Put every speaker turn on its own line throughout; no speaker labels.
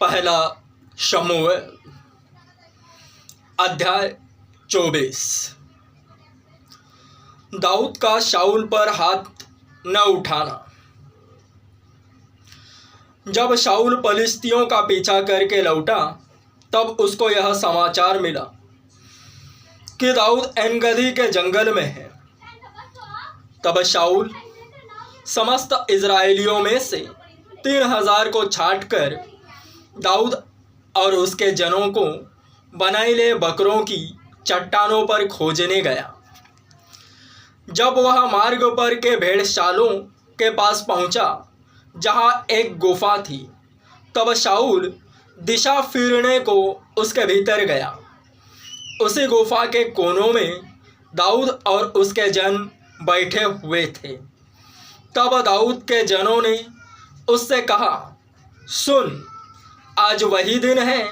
पहला शमूएल अध्याय 24। दाऊद का शाऊल पर हाथ न उठाना। जब शाऊल पलिश्तियों का पीछा करके लौटा तब उसको यह समाचार मिला कि दाऊद एनगदी के जंगल में है। तब शाऊल समस्त इजराइलियों में से 3000 को छांटकर दाऊद और उसके जनों को बनैले बकरों की चट्टानों पर खोजने गया। जब वह मार्ग पर के भेड़शालों के पास पहुंचा जहां एक गुफा थी, तब शाऊल दिशा फिरने को उसके भीतर गया। उसी गुफा के कोनों में दाऊद और उसके जन बैठे हुए थे। तब दाऊद के जनों ने उससे कहा, सुन, आज वही दिन है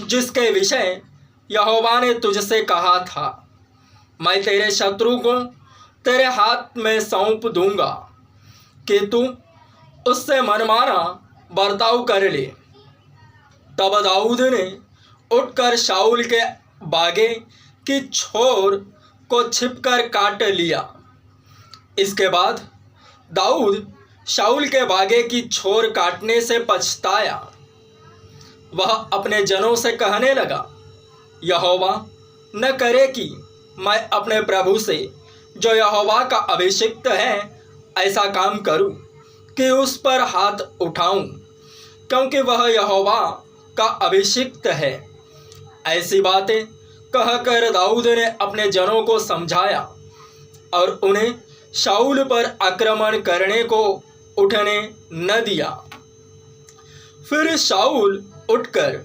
जिसके विषय यहोवा ने तुझसे कहा था, मैं तेरे शत्रु को तेरे हाथ में सौंप दूंगा कि तू उससे मनमाना बर्ताव कर ले। तब दाऊद ने उठकर शाऊल के बागे की छोर को छिपकर काट लिया। इसके बाद दाऊद शाऊल के बागे की छोर काटने से पछताया। वह अपने जनों से कहने लगा, यहोवा न करे कि मैं अपने प्रभु से, जो यहोवा का अभिषिक्त है, ऐसा काम करूं कि उस पर हाथ उठाऊं, क्योंकि वह यहोवा का अभिषिक्त है। ऐसी बातें कहकर दाऊद ने अपने जनों को समझाया और उन्हें शाऊल पर आक्रमण करने को उठने न दिया। फिर शाऊल उठकर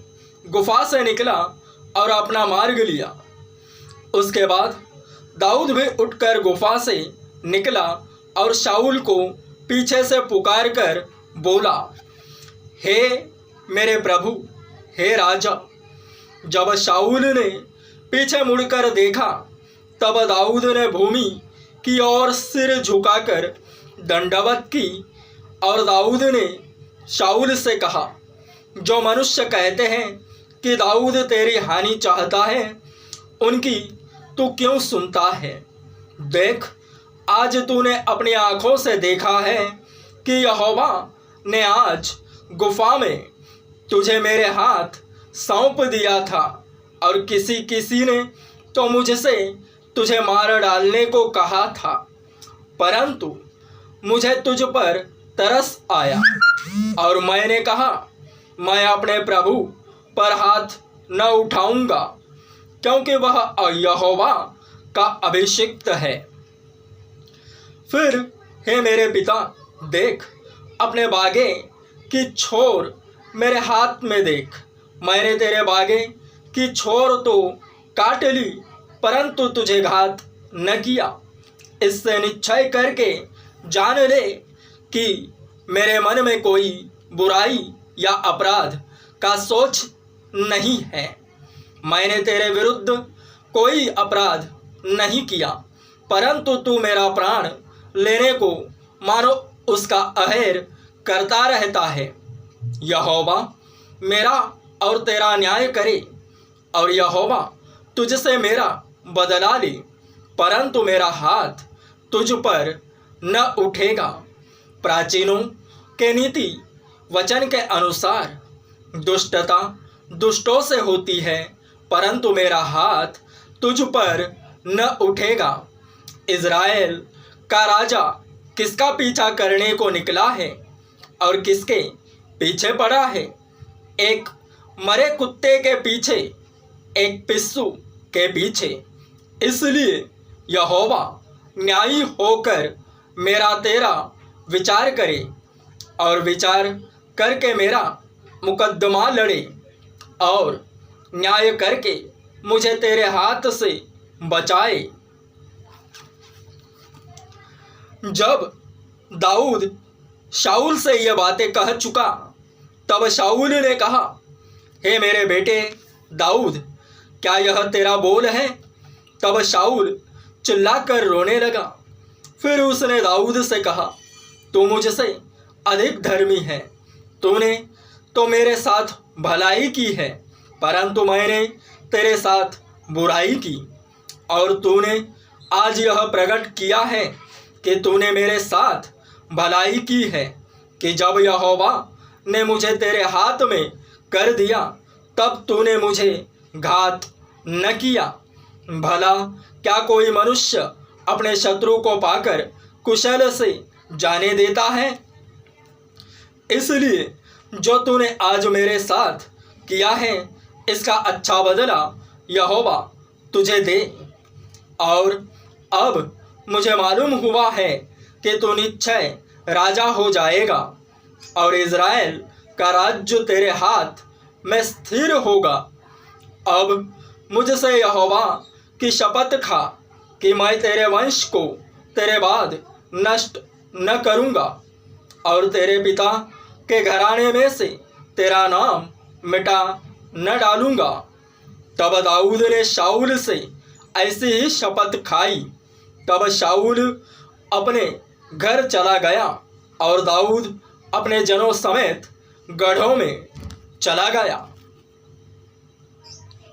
गुफा से निकला और अपना मार्ग लिया। उसके बाद दाऊद भी उठकर गुफा से निकला और शाऊल को पीछे से पुकार कर बोला, हे मेरे प्रभु, हे राजा। जब शाऊल ने पीछे मुड़कर देखा तब दाऊद ने भूमि की ओर सिर झुकाकर दंडवत की और दाऊद ने शाऊल से कहा, जो मनुष्य कहते हैं कि दाऊद तेरी हानि चाहता है, उनकी तू क्यों सुनता है? देख, आज तूने अपनी आंखों से देखा है कि यहोवा ने आज गुफा में तुझे मेरे हाथ सौंप दिया था और किसी ने तो मुझसे तुझे मार डालने को कहा था, परंतु मुझे तुझ पर तरस आया और मैंने कहा, मैं अपने प्रभु पर हाथ न उठाऊंगा, क्योंकि वह यहोवा का अभिषिक्त है। फिर हे मेरे पिता, देख, अपने बागे की छोर मेरे हाथ में देख। मैंने तेरे बागे की छोर तो काट ली, परंतु तुझे घात न किया। इससे निश्चय करके जान ले कि मेरे मन में कोई बुराई या अपराध का सोच नहीं है। मैंने तेरे विरुद्ध कोई अपराध नहीं किया, परंतु तू मेरा प्राण लेने को मानो उसका अहेर करता रहता है। यहोवा मेरा और तेरा न्याय करे और यहोवा तुझसे मेरा बदला ले, परंतु मेरा हाथ तुझ पर न उठेगा। प्राचीनों के नीति वचन के अनुसार दुष्टता दुष्टों से होती है, परंतु मेरा हाथ तुझ पर न उठेगा। इज़राइल का राजा किसका पीछा करने को निकला है और किसके पीछे पड़ा है? एक मरे कुत्ते के पीछे, एक पिस्सू के पीछे। इसलिए यहोवा न्यायी होकर मेरा तेरा विचार करे और विचार करके मेरा मुकद्दमा लड़े और न्याय करके मुझे तेरे हाथ से बचाए। जब दाऊद शाऊल से ये बातें कह चुका तब शाऊल ने कहा, हे मेरे बेटे दाऊद, क्या यह तेरा बोल है? तब शाऊल चिल्लाकर रोने लगा। फिर उसने दाऊद से कहा, तू मुझसे अधिक धर्मी है, तूने तो मेरे साथ भलाई की है, परंतु मैंने तेरे साथ बुराई की। और तूने आज यह प्रकट किया है कि तूने मेरे साथ भलाई की है, कि जब यहोवा ने मुझे तेरे हाथ में कर दिया तब तूने मुझे घात न किया। भला क्या कोई मनुष्य अपने शत्रु को पाकर कुशल से जाने देता है? इसलिए जो तूने आज मेरे साथ किया है इसका अच्छा बदला यहोवा तुझे दे। और अब मुझे मालूम हुआ है कि तू निश्चय राजा हो जाएगा और इज़राइल का राज्य तेरे हाथ में स्थिर होगा। अब मुझसे यहोवा की शपथ खा कि मैं तेरे वंश को तेरे बाद नष्ट न करूँगा और तेरे पिता के घराने में से तेरा नाम मिटा न डालूँगा। तब दाऊद ने शाऊल से ऐसी ही शपथ खाई। तब शाऊल अपने घर चला गया और दाऊद अपने जनों समेत गढ़ों में चला गया।